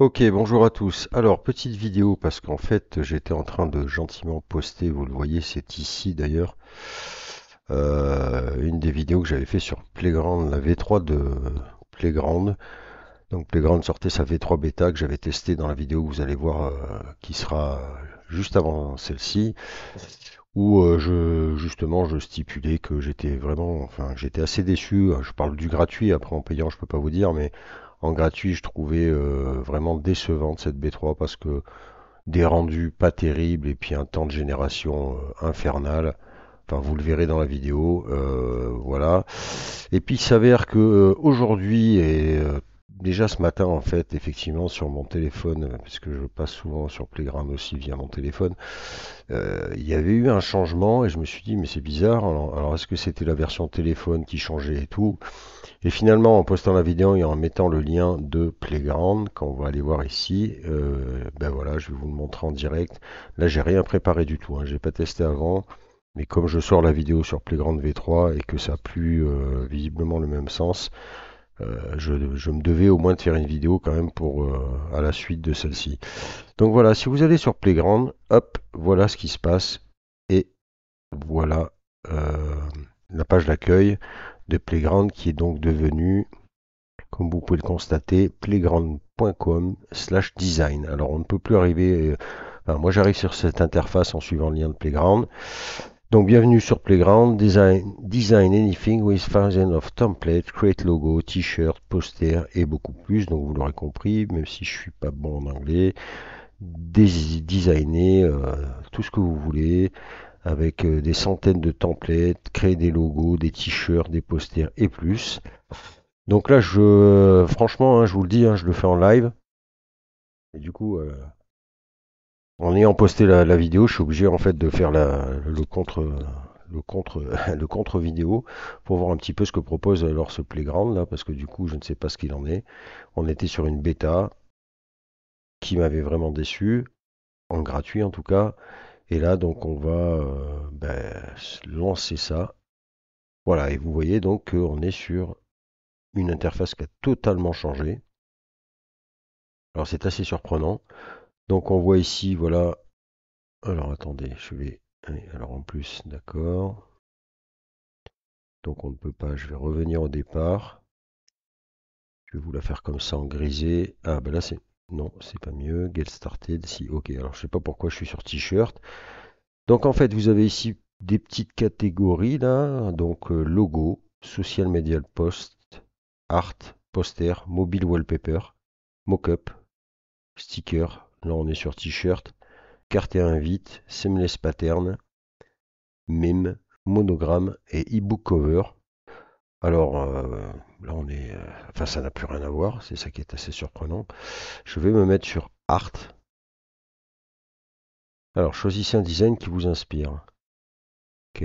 Ok, bonjour à tous. Alors, petite vidéo parce qu'en fait, j'étais en train de gentiment poster, vous le voyez, c'est ici d'ailleurs, une des vidéos que j'avais fait sur Playground, la V3 de Playground. Donc, Playground sortait sa V3 bêta que j'avais testé dans la vidéo que vous allez voir, qui sera juste avant celle-ci, où justement, je stipulais que j'étais vraiment, enfin, j'étais assez déçu. Je parle du gratuit, après en payant, je peux pas vous dire, mais en gratuit, je trouvais vraiment décevante cette B3 parce que des rendus pas terribles et puis un temps de génération infernal. Enfin, vous le verrez dans la vidéo, voilà. Et puis il s'avère que aujourd'hui et déjà ce matin en fait, effectivement sur mon téléphone, puisque je passe souvent sur Playground aussi via mon téléphone, il y avait eu un changement et je me suis dit mais c'est bizarre. Alors est-ce que c'était la version téléphone qui changeait et tout? Et finalement, en postant la vidéo et en mettant le lien de Playground, qu'on va aller voir ici, ben voilà, je vais vous le montrer en direct. Là, j'ai rien préparé du tout, hein, j'ai pas testé avant, mais comme je sors la vidéo sur Playground V3 et que ça a plus visiblement le même sens, je me devais au moins de faire une vidéo quand même pour à la suite de celle-ci. Donc voilà, si vous allez sur Playground, hop, voilà ce qui se passe et voilà euh, la page d'accueil de Playground qui est donc devenue, comme vous pouvez le constater, playground.com/design. Alors on ne peut plus arriver, enfin, moi j'arrive sur cette interface en suivant le lien de Playground. Donc bienvenue sur Playground, design anything with thousands of templates, create logo, t-shirt, poster et beaucoup plus. Donc vous l'aurez compris, même si je suis pas bon en anglais, designer tout ce que vous voulez avec des centaines de templates, créer des logos, des t-shirts, des posters et plus. Donc là, franchement, hein, je vous le dis, hein, je le fais en live. Et du coup, en ayant posté la vidéo, je suis obligé en fait de faire le contre vidéo pour voir un petit peu ce que propose alors ce Playground là, parce que du coup, je ne sais pas ce qu'il en est. On était sur une bêta qui m'avait vraiment déçu, en gratuit en tout cas. Et là, donc, on va lancer ça. Voilà, et vous voyez donc qu'on est sur une interface qui a totalement changé. Alors, c'est assez surprenant. Donc, on voit ici, voilà. Alors attendez, je vais. Allez, alors en plus, d'accord. Donc on ne peut pas, je vais revenir au départ. Je vais vous la faire comme ça en grisé. Ah ben là c'est. Non, c'est pas mieux. Get started. Si, ok. Alors je sais pas pourquoi je suis sur t-shirt. Donc en fait, vous avez ici des petites catégories là. Donc logo, social media post, art, poster, mobile wallpaper, mockup, sticker. Là on est sur t-shirt. Carte et invite, seamless pattern, meme, monogramme et e-book cover. Alors là, enfin, ça n'a plus rien à voir. C'est ça qui est assez surprenant. Je vais me mettre sur Art. Alors, choisissez un design qui vous inspire. Ok.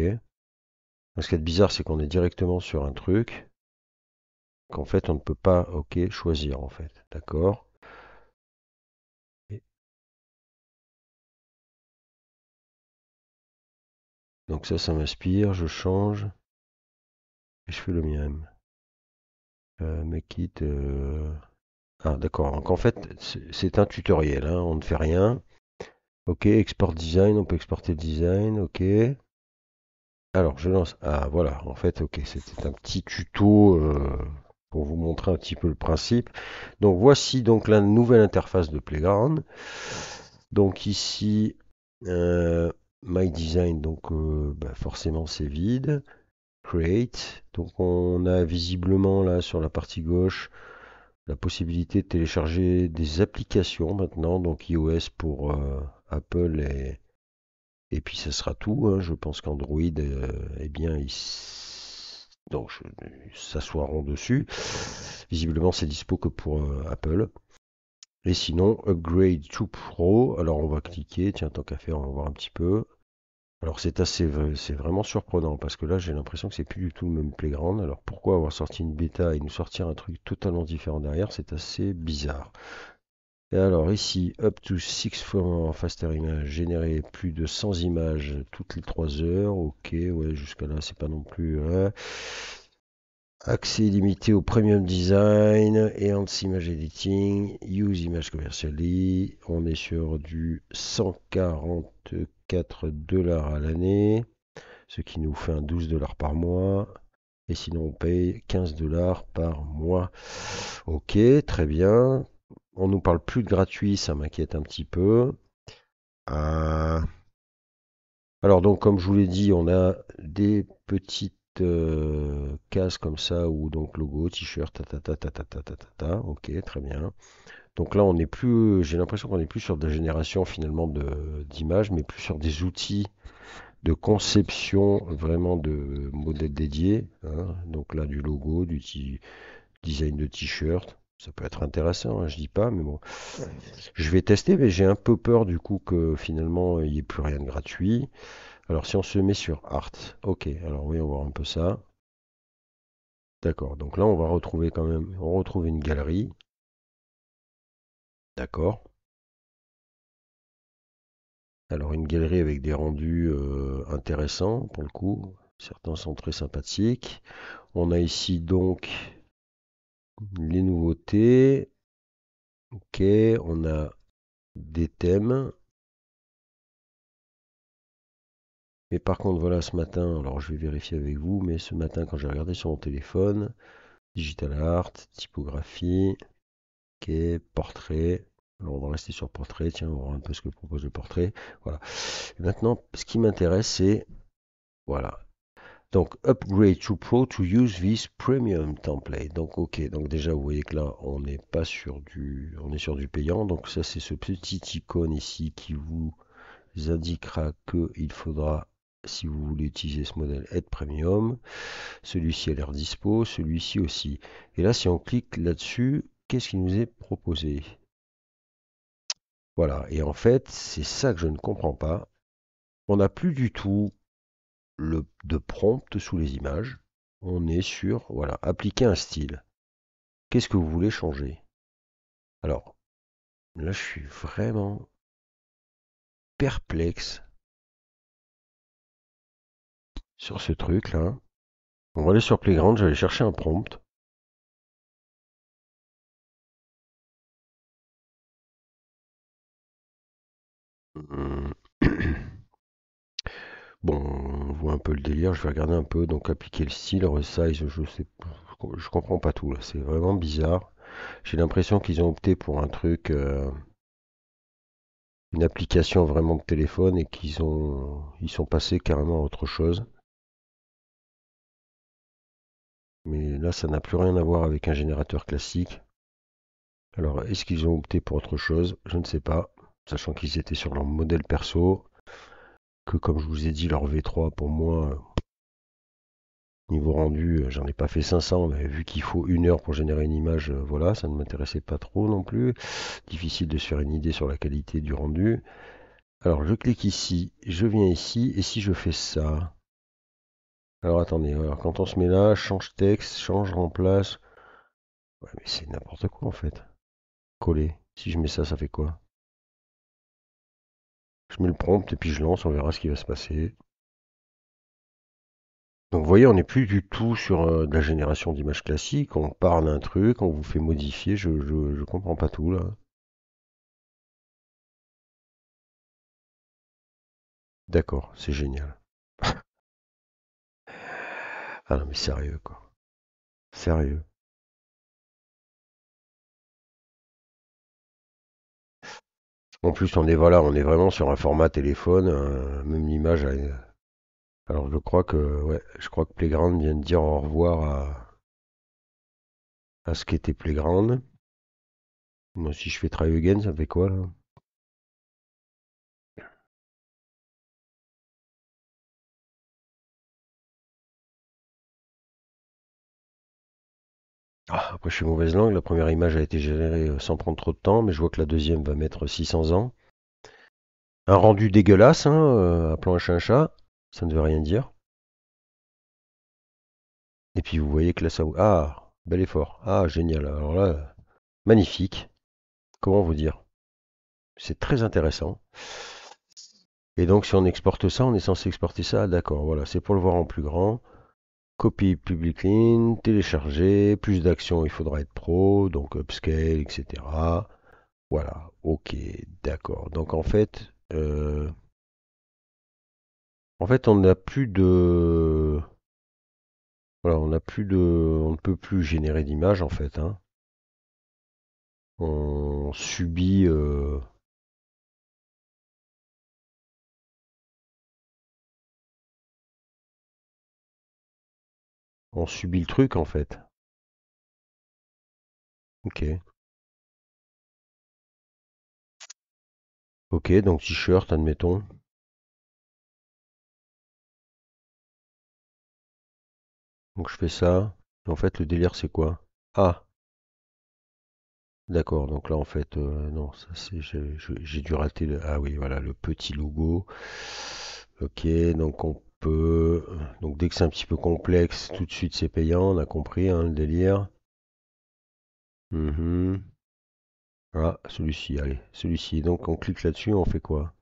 Ce qui est bizarre, c'est qu'on est directement sur un truc qu'en fait, on ne peut pas, ok, choisir en fait. D'accord. Et donc ça m'inspire. Je change et je fais le mien. Make it. Ah, d'accord. Donc en fait, c'est un tutoriel, hein. On ne fait rien. Ok, export design. On peut exporter le design. Ok. Alors, je lance. Ah, voilà. En fait, ok, c'était un petit tuto pour vous montrer un petit peu le principe. Donc, voici donc la nouvelle interface de Playground. Donc ici, euh, My Design. Donc, bah, forcément, c'est vide. Create. Donc, on a visiblement là sur la partie gauche la possibilité de télécharger des applications maintenant. Donc, iOS pour Apple et puis ce sera tout, hein. Je pense qu'Android, eh bien, donc, s'assoiront dessus. Visiblement, c'est dispo que pour Apple. Et sinon, Upgrade to Pro. Alors, on va cliquer. Tiens, tant qu'à faire, on va voir un petit peu. Alors, c'est vraiment surprenant parce que là, j'ai l'impression que c'est plus du tout le même Playground. Alors, pourquoi avoir sorti une bêta et nous sortir un truc totalement différent derrière? C'est assez bizarre. Et alors ici, up to 6 fois faster image, générer plus de 100 images toutes les 3 heures. Ok, ouais, jusqu'à là, c'est pas non plus, hein. Accès illimité au premium design, enhance image editing, use image commercially. On est sur du 144 dollars à l'année, ce qui nous fait un 12 dollars par mois. Et sinon, on paye 15 dollars par mois. Ok, très bien. On nous parle plus de gratuit, ça m'inquiète un petit peu. Euh, Alors donc, comme je vous l'ai dit, on a des petites cases comme ça où donc logo, t-shirt, ta ta ta ta ta ta ta ta ta. Ok, très bien. Donc là, on n'est plus, j'ai l'impression qu'on n'est plus sur de la génération finalement d'images, mais plus sur des outils de conception vraiment de modèles dédiés, hein. Donc là, du logo, design de t-shirt. Ça peut être intéressant, hein, je dis pas, mais bon. Je vais tester, mais j'ai un peu peur du coup que finalement il n'y ait plus rien de gratuit. Alors si on se met sur Art, ok, alors oui, on va voir un peu ça. D'accord, donc là on va retrouver quand même, on retrouve une galerie. D'accord. Alors une galerie avec des rendus intéressants pour le coup. Certains sont très sympathiques. On a ici donc les nouveautés. Ok, on a des thèmes. Mais par contre, voilà, ce matin, alors je vais vérifier avec vous, mais ce matin, quand j'ai regardé sur mon téléphone, digital art, typographie, ok, portrait. Alors on va rester sur portrait, tiens, on va voir un peu ce que propose le portrait. Voilà. Et maintenant, ce qui m'intéresse, c'est, voilà. Donc, upgrade to pro to use this premium template. Donc, ok, donc déjà, vous voyez que là, on n'est pas sur on est sur du payant. Donc ça, c'est ce petit icône ici qui vous indiquera qu'il faudra, si vous voulez utiliser ce modèle, être premium. Celui-ci a l'air dispo, celui-ci aussi. Et là, si on clique là-dessus, qu'est-ce qui nous est proposé? Voilà, et en fait, c'est ça que je ne comprends pas. On n'a plus du tout de prompt sous les images. On est sur, voilà, appliquer un style. Qu'est-ce que vous voulez changer? Alors, là, je suis vraiment perplexe sur ce truc-là. On va aller sur Playground, je vais aller chercher un prompt. Hum. Bon, on voit un peu le délire, je vais regarder un peu, donc appliquer le style, resize, je sais, je comprends pas tout là, c'est vraiment bizarre. J'ai l'impression qu'ils ont opté pour un truc, une application vraiment de téléphone et ils sont passés carrément à autre chose. Mais là, ça n'a plus rien à voir avec un générateur classique. Alors, est-ce qu'ils ont opté pour autre chose? Je ne sais pas, sachant qu'ils étaient sur leur modèle perso, que comme je vous ai dit, leur V3 pour moi, niveau rendu, j'en ai pas fait 500, mais vu qu'il faut 1 heure pour générer une image, voilà, ça ne m'intéressait pas trop non plus. Difficile de se faire une idée sur la qualité du rendu. Alors, je clique ici, je viens ici, et si je fais ça? Alors attendez, alors, quand on se met là, change texte, change, remplace. Ouais, mais c'est n'importe quoi en fait. Coller. Si je mets ça, ça fait quoi? Je mets le prompt et puis je lance, on verra ce qui va se passer. Donc vous voyez, on n'est plus du tout sur de la génération d'images classiques. On part d'un truc, on vous fait modifier, je comprends pas tout là. D'accord, c'est génial. Ah non mais sérieux quoi. Sérieux. En plus on est voilà, on est vraiment sur un format téléphone, même l'image. Alors je crois que ouais, je crois que Playground vient de dire au revoir à ce qu'était Playground. Moi si je fais try again, ça fait quoi là? Ah, après, je suis mauvaise langue. La première image a été générée sans prendre trop de temps, mais je vois que la deuxième va mettre 600 ans. Un rendu dégueulasse, hein, appelant un chat un chat. Ça ne veut rien dire. Et puis vous voyez que là, ça... Ah, bel effort. Ah, génial. Alors là, magnifique. Comment vous dire? C'est très intéressant. Et donc, si on exporte ça, on est censé exporter ça. D'accord, voilà. C'est pour le voir en plus grand. Copie public link, télécharger, plus d'actions, il faudra être pro, donc upscale, etc. Voilà, ok, d'accord. Donc en fait, on n'a plus de, voilà, on n'a plus de, on ne peut plus générer d'images en fait, hein. On subit, on subit le truc en fait. Ok, ok, donc t-shirt, admettons. Donc je fais ça. En fait, le délire c'est quoi? Ah, d'accord. Donc là, en fait, non, ça c'est, j'ai dû rater le. Ah oui, voilà, le petit logo. Ok, donc on peut. Donc dès que c'est un petit peu complexe, tout de suite c'est payant. On a compris, hein, le délire. Mhm. Ah, celui-ci, allez, celui-ci. Donc on clique là-dessus, on fait quoi?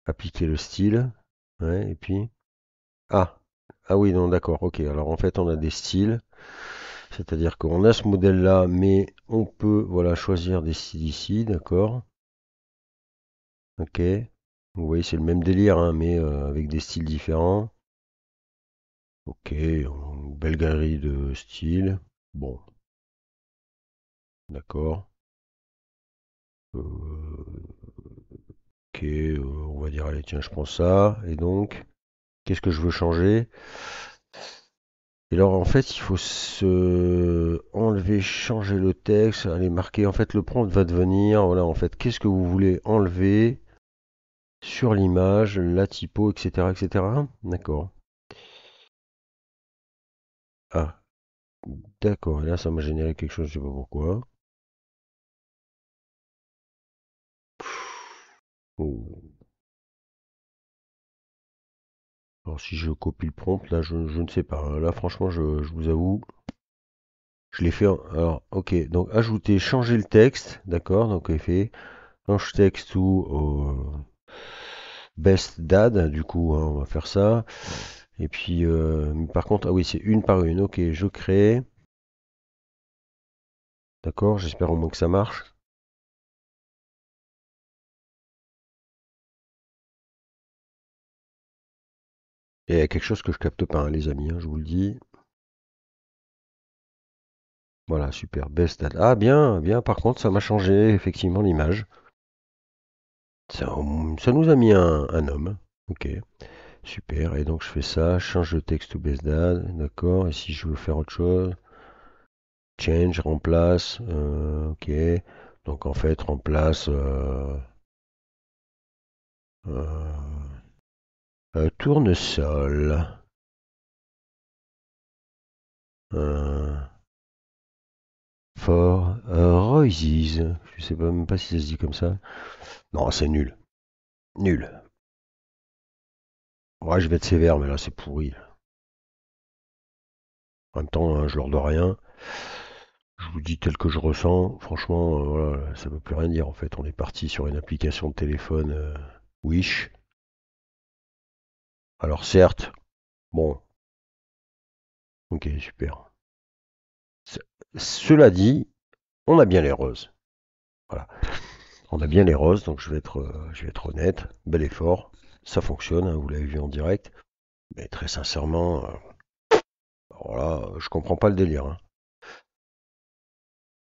Appliquer le style. Ouais, et puis. Ah, ah oui, non, d'accord. Ok, alors en fait, on a des styles. C'est-à-dire qu'on a ce modèle-là, mais on peut, voilà, choisir des styles ici, d'accord? Ok. Vous voyez, c'est le même délire, hein, mais avec des styles différents. Ok, une belle galerie de styles. Bon, d'accord. Ok, on va dire, allez, tiens, je prends ça. Et donc, qu'est-ce que je veux changer? Et alors, en fait, il faut se enlever, changer le texte, aller marquer. En fait, le prompt va devenir, voilà, en fait, qu'est-ce que vous voulez enlever sur l'image, la typo, etc., etc. D'accord. Ah, d'accord. Et là, ça m'a généré quelque chose, je sais pas pourquoi. Oh. Alors, si je copie le prompt, là, je ne sais pas, hein. Là, franchement, je vous avoue, je l'ai fait. Alors, ok. Donc, ajouter, changer le texte. D'accord. Donc, il fait change texte ou best dad. Du coup, hein, on va faire ça. Et puis, par contre, ah oui, c'est une par une. Ok, je crée. D'accord. J'espère au moins que ça marche. Et il y a quelque chose que je capte pas, hein, les amis, hein, je vous le dis. Voilà, super. Best dad. Ah, bien, bien. Par contre, ça m'a changé effectivement l'image. Ça nous a mis un homme. Ok, super. Et donc je fais ça, change le texte to best dad, d'accord. Et si je veux faire autre chose, change, remplace, ok. Donc en fait, remplace euh, tournesol, euh, for roses. Je sais pas même pas si ça se dit comme ça. Non, c'est nul, nul. Ouais, je vais être sévère, mais là c'est pourri. En même temps, hein, je leur dois rien. Je vous dis tel que je ressens. Franchement, voilà, ça ne veut plus rien dire en fait. On est parti sur une application de téléphone Wish. Alors certes, bon, ok, super. C- Cela dit, on a bien les roses. Voilà, on a bien les roses, donc je vais être honnête. Bel effort, ça fonctionne, hein, vous l'avez vu en direct. Mais très sincèrement, voilà, je comprends pas le délire, hein.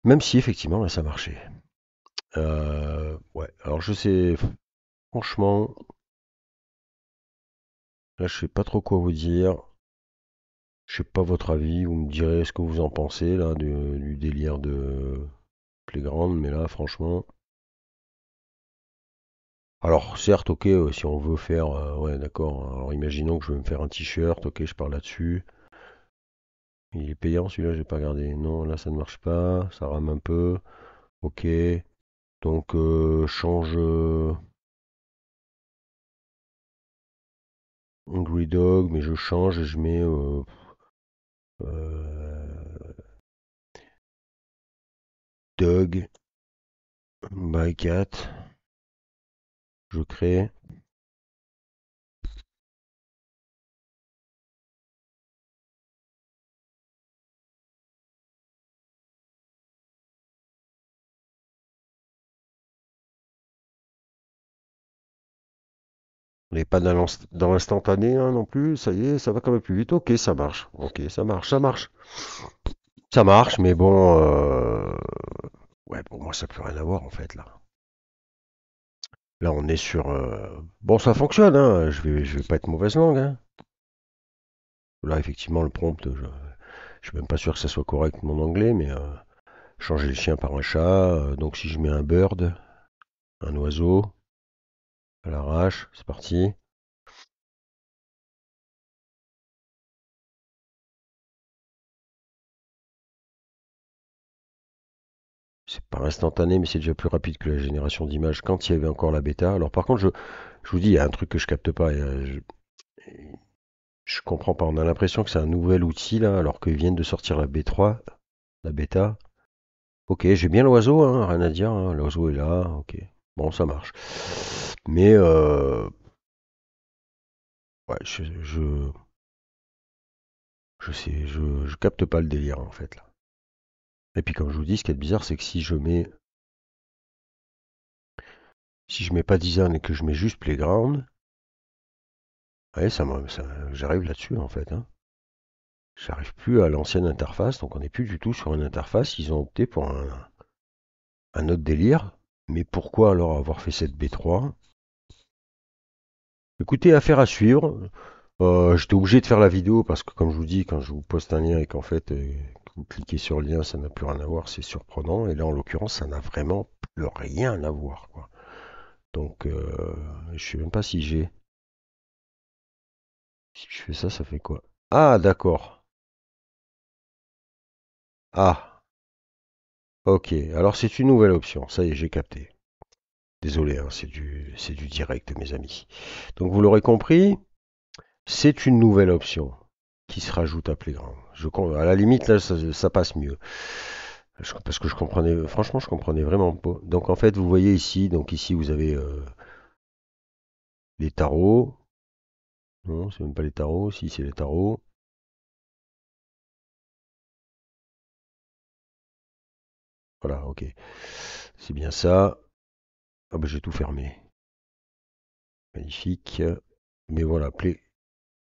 Même si effectivement là ça marchait. Ouais, alors je sais, franchement, là je sais pas trop quoi vous dire. Je sais pas votre avis, vous me direz ce que vous en pensez là du délire de Playground, mais là franchement. Alors certes, ok, si on veut faire, ouais d'accord. Alors imaginons que je veux me faire un t-shirt, ok, je pars là-dessus. Il est payant celui-là, j'ai pas regardé. Non, là ça ne marche pas, ça rame un peu. Ok, donc change Hungry Dog, mais je change et je mets euh, Dog by Cat. Je crée. On n'est pas dans l'instantané hein, non plus, ça y est, ça va quand même plus vite. Ok, ça marche. Ok, ça marche, ça marche. Ça marche, mais bon, ouais, pour moi, ça n'a plus rien à voir en fait là. Là, on est sur. Bon, ça fonctionne, hein. Je vais pas être mauvaise langue, hein. Là, effectivement, le prompt, je suis même pas sûr que ça soit correct mon anglais, mais changer le chien par un chat. Donc, si je mets un bird, un oiseau, à l'arrache, c'est parti. C'est pas instantané, mais c'est déjà plus rapide que la génération d'images quand il y avait encore la bêta. Alors, par contre, je vous dis, il y a un truc que je capte pas. Je comprends pas. On a l'impression que c'est un nouvel outil là, alors qu'ils viennent de sortir la B3, la bêta. Ok, j'ai bien l'oiseau, hein, rien à dire, hein, l'oiseau est là, ok. Bon, ça marche. Mais ouais, je sais, je capte pas le délire en fait là. Et puis comme je vous dis, ce qui est bizarre, c'est que si je mets pas design et que je mets juste playground, ouais, j'arrive là-dessus en fait, hein. J'arrive plus à l'ancienne interface, donc on n'est plus du tout sur une interface. Ils ont opté pour un autre délire. Mais pourquoi alors avoir fait cette B3? Écoutez, affaire à suivre. J'étais obligé de faire la vidéo parce que, comme je vous dis, quand je vous poste un lien et qu'en fait, vous cliquez sur le lien, ça n'a plus rien à voir, c'est surprenant. Et là, en l'occurrence, ça n'a vraiment plus rien à voir, quoi. Donc, je sais même pas si je fais ça, ça fait quoi? Ah, d'accord. Ah, ok. Alors, c'est une nouvelle option. Ça y est, j'ai capté. Désolé, hein, c'est du direct, mes amis. Donc, vous l'aurez compris, c'est une nouvelle option qui se rajoute à Playground. À la limite, là, ça passe mieux. Parce que je comprenais, franchement, je comprenais vraiment pas. Donc en fait, vous voyez ici, donc ici vous avez les tarots. Non, c'est même pas les tarots. Si, c'est les tarots. Voilà, ok. C'est bien ça. Ah bah j'ai tout fermé. Magnifique. Mais voilà,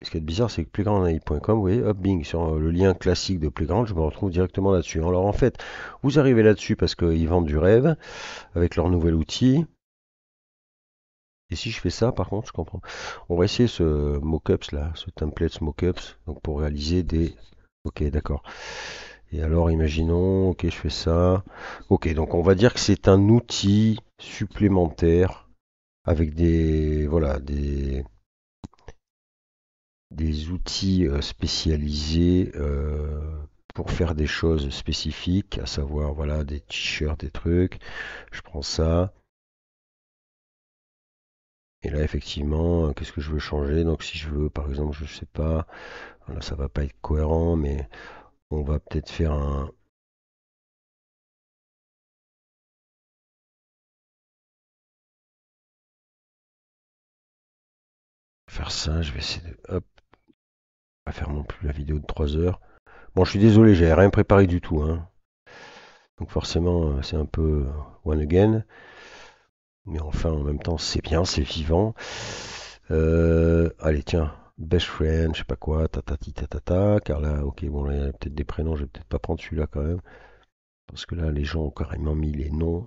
ce qui est bizarre, c'est que playgroundanalyse.com, vous voyez, hop, bing, sur le lien classique de Playground, je me retrouve directement là-dessus. Alors en fait, vous arrivez là-dessus parce qu'ils vendent du rêve avec leur nouvel outil. Et si je fais ça, par contre, je comprends. On va essayer ce mockups là, ce template mockups, donc pour réaliser des. Ok, d'accord. Et alors, imaginons, ok, je fais ça. Ok, donc on va dire que c'est un outil supplémentaire avec voilà, des outils spécialisés pour faire des choses spécifiques, à savoir, voilà, des t-shirts, des trucs. Je prends ça. Et là, effectivement, qu'est-ce que je veux changer? Donc, si je veux, par exemple, je sais pas, voilà, ça va pas être cohérent, mais on va peut-être faire ça. Je vais essayer de, hop, pas faire non plus la vidéo de 3 heures. Bon, je suis désolé, j'avais rien préparé du tout, hein. Donc forcément, c'est un peu one again. Mais enfin, en même temps, c'est bien, c'est vivant. Allez, tiens, best friend, je sais pas quoi, tatati tatata. Car là, ok, bon, là, il y a peut-être des prénoms, je vais peut-être pas prendre celui-là quand même. Parce que là, les gens ont carrément mis les noms.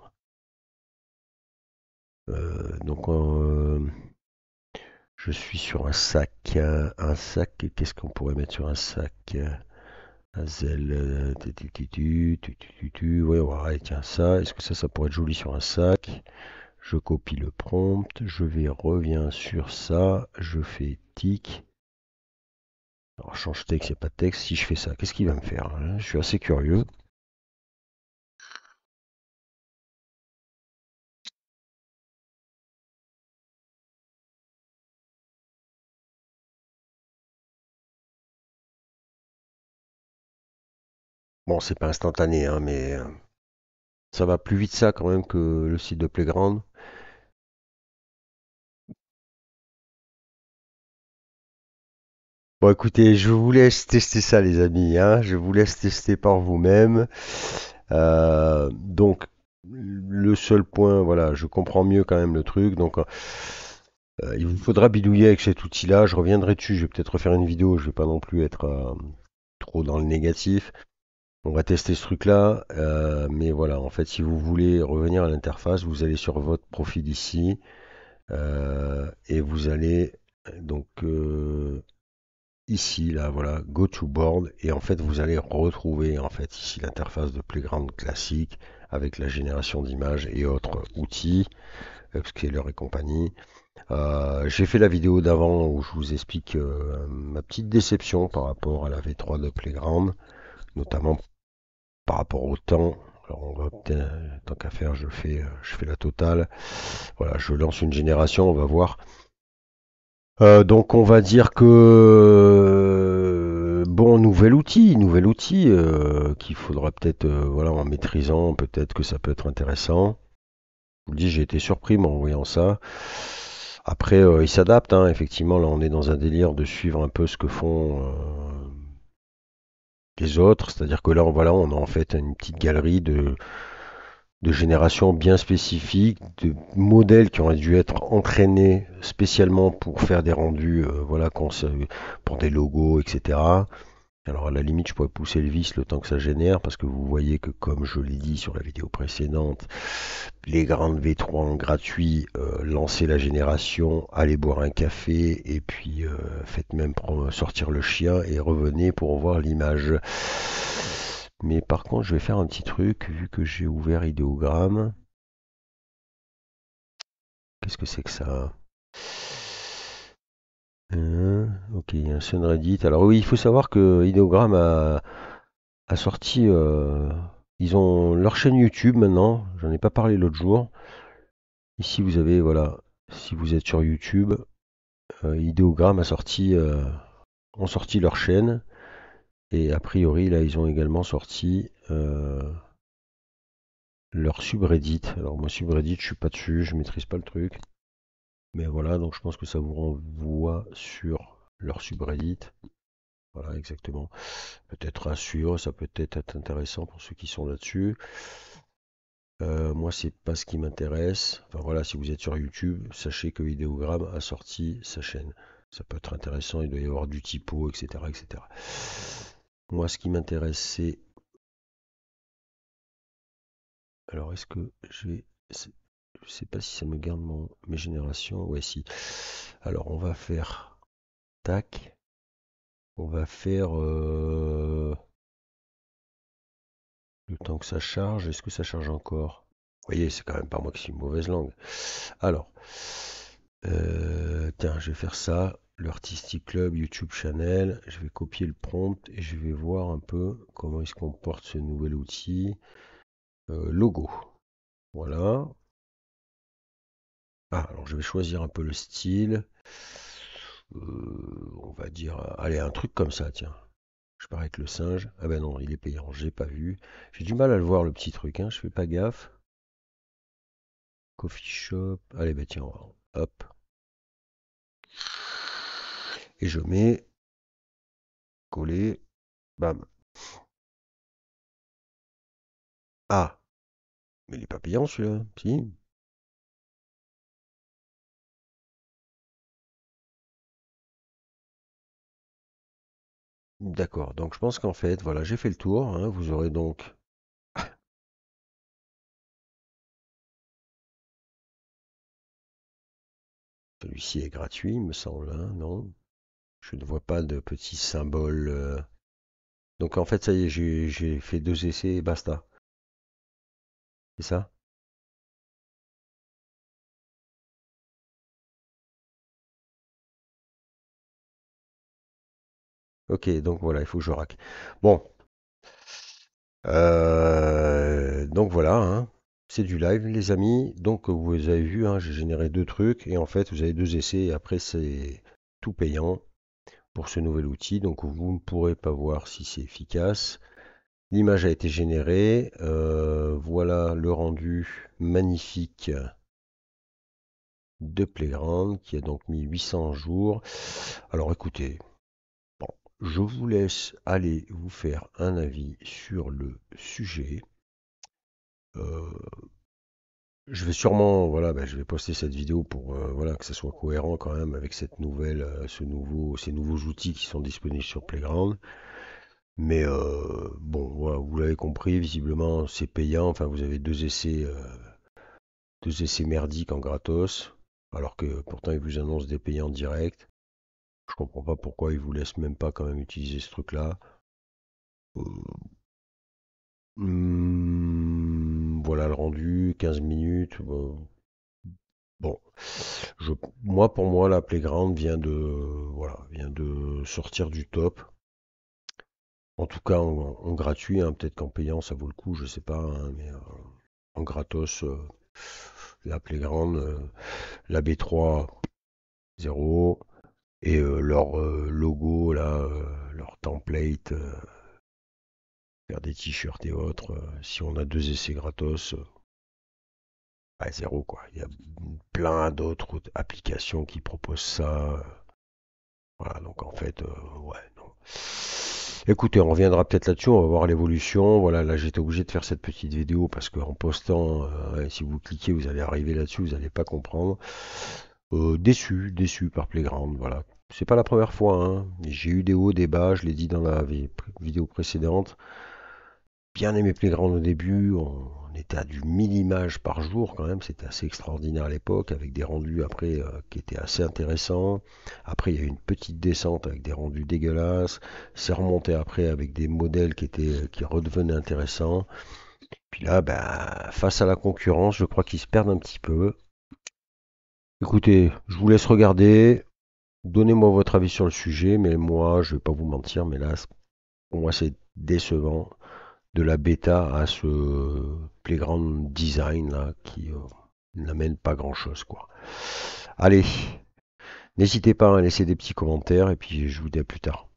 Donc, je suis sur un sac. Un sac, qu'est-ce qu'on pourrait mettre sur un sac? Un zel, ouais, ouais, tiens, ça. Est-ce que ça pourrait être joli sur un sac? Je copie le prompt, reviens sur ça, je fais tic. Alors, change texte, il n'y a pas de texte. Si je fais ça, qu'est-ce qu'il va me faire, hein? Je suis assez curieux. Bon, c'est pas instantané, hein, mais ça va plus vite ça quand même que le site de Playground. Bon, écoutez, je vous laisse tester ça, les amis, hein. Je vous laisse tester par vous-même. Donc, le seul point, voilà, je comprends mieux quand même le truc. Donc, Il vous faudra bidouiller avec cet outil-là. Je reviendrai dessus. Je vais peut-être refaire une vidéo. Je vais pas non plus être trop dans le négatif. On va tester ce truc-là. Mais voilà, en fait, si vous voulez revenir à l'interface, vous allez sur votre profil ici. Et vous allez donc ici, là, voilà, Go to Board. Et en fait, vous allez retrouver en fait ici l'interface de Playground classique avec la génération d'images et autres outils, Upscaler et compagnie. J'ai fait la vidéo d'avant où je vous explique ma petite déception par rapport à la V3 de Playground, notamment par rapport au temps. Alors on va peut-être, tant qu'à faire, je fais la totale. Voilà, je lance une génération, on va voir. Donc on va dire que bon, nouvel outil qu'il faudra peut-être, voilà, en maîtrisant, peut-être que ça peut être intéressant. Je vous le dis, j'ai été surpris moi, en voyant ça. Après, il s'adapte, hein, effectivement, là on est dans un délire de suivre un peu ce que font les autres, c'est-à-dire que là, voilà, on a en fait une petite galerie de générations bien spécifiques, de modèles qui ont dû être entraînés spécialement pour faire des rendus, voilà, pour des logos, etc. Alors à la limite, je pourrais pousser le vis le temps que ça génère, parce que vous voyez que comme je l'ai dit sur la vidéo précédente, les grandes V3 en gratuit, lancez la génération, allez boire un café, et puis faites même sortir le chien et revenez pour voir l'image. Mais par contre, je vais faire un petit truc, vu que j'ai ouvert idéogramme. Qu'est-ce que c'est que ça? Ok, il y a un Sunreddit. Alors oui, il faut savoir que Ideogram a sorti, ils ont leur chaîne YouTube maintenant. J'en ai pas parlé l'autre jour. Ici, vous avez, voilà, si vous êtes sur YouTube, Ideogram ont sorti leur chaîne. Et a priori, là, ils ont également sorti leur subreddit. Alors moi, subreddit, je suis pas dessus, je maîtrise pas le truc. Mais voilà, donc je pense que ça vous renvoie sur leur subreddit. Voilà, exactement. Peut-être à suivre, ça peut être intéressant pour ceux qui sont là-dessus. Moi, c'est pas ce qui m'intéresse. Enfin voilà, si vous êtes sur YouTube, sachez que Vidéogramme a sorti sa chaîne. Ça peut être intéressant, il doit y avoir du typo, etc., etc. Moi, ce qui m'intéresse, c'est... Alors, est-ce que je sais pas si ça me garde mes générations. Ouais, si. Alors, on va faire... Tac. On va faire... le temps que ça charge. Est-ce que ça charge encore? Vous voyez, c'est quand même pas moi qui suis une mauvaise langue. Alors, tiens, je vais faire ça. Le Artistic Club YouTube Channel. Je vais copier le prompt et je vais voir un peu comment il se comporte ce nouvel outil. Logo. Voilà. Ah, alors je vais choisir un peu le style. On va dire, allez, un truc comme ça, tiens. Je pars avec le singe. Ah ben non, il est payant, j'ai pas vu. J'ai du mal à le voir le petit truc, hein, je fais pas gaffe. Coffee shop. Allez, ben tiens, hop. Et je mets coller. Bam. Ah, mais il est pas payant celui-là, si? D'accord, donc je pense qu'en fait, voilà, j'ai fait le tour, hein. Vous aurez donc... Celui-ci est gratuit, il me semble, hein, non? Je ne vois pas de petit symbole. Donc en fait, ça y est, j'ai fait 2 essais et basta. C'est ça? Ok, donc voilà, il faut que je rack. Bon, donc voilà, hein. C'est du live, les amis. Donc vous avez vu, hein, j'ai généré 2 trucs et en fait, vous avez 2 essais et après, c'est tout payant pour ce nouvel outil. Donc vous ne pourrez pas voir si c'est efficace. L'image a été générée. Voilà le rendu magnifique de Playground qui a donc mis 800 jours. Alors écoutez, bon, je vous laisse aller vous faire un avis sur le sujet. Euh, Je vais sûrement, voilà, je vais poster cette vidéo pour voilà, que ça soit cohérent quand même avec cette nouvelle, ces nouveaux outils qui sont disponibles sur Playground. Mais bon, voilà, vous l'avez compris, visiblement c'est payant. Enfin, vous avez deux essais merdiques en gratos, alors que pourtant ils vous annoncent des payants directs. Je comprends pas pourquoi ils vous laissent même pas quand même utiliser ce truc-là. Voilà le rendu, 15 minutes. Bon, je, pour moi, la Playground voilà, vient de sortir du top. En tout cas, en gratuit, hein, peut-être qu'en payant, ça vaut le coup, je sais pas, hein, mais en gratos, la Playground, la B3, 0, et leur logo, là, leur template, faire des t-shirts et autres, si on a deux essais gratos, bah, 0 quoi. Il y a plein d'autres applications qui proposent ça. Voilà, donc en fait, ouais, non. Écoutez, on reviendra peut-être là-dessus, on va voir l'évolution. Voilà, là j'étais obligé de faire cette petite vidéo parce qu'en postant, ouais, si vous cliquez, vous allez arriver là-dessus, vous n'allez pas comprendre. Déçu par Playground, voilà. C'est pas la première fois, hein. J'ai eu des hauts, des bas, je l'ai dit dans la vidéo précédente. Bien aimé Playground au début, on était à du 1000 images par jour quand même, c'était assez extraordinaire à l'époque, avec des rendus après qui étaient assez intéressants. Après il y a eu une petite descente avec des rendus dégueulasses, c'est remonté après avec des modèles qui redevenaient intéressants. Puis là, bah, face à la concurrence, je crois qu'ils se perdent un petit peu. Écoutez, je vous laisse regarder, donnez-moi votre avis sur le sujet, mais moi, je vais pas vous mentir, mais là, pour moi, c'est décevant de la bêta à ce playground design là qui n'amène pas grand chose quoi. Allez, n'hésitez pas à laisser des petits commentaires et puis je vous dis à plus tard.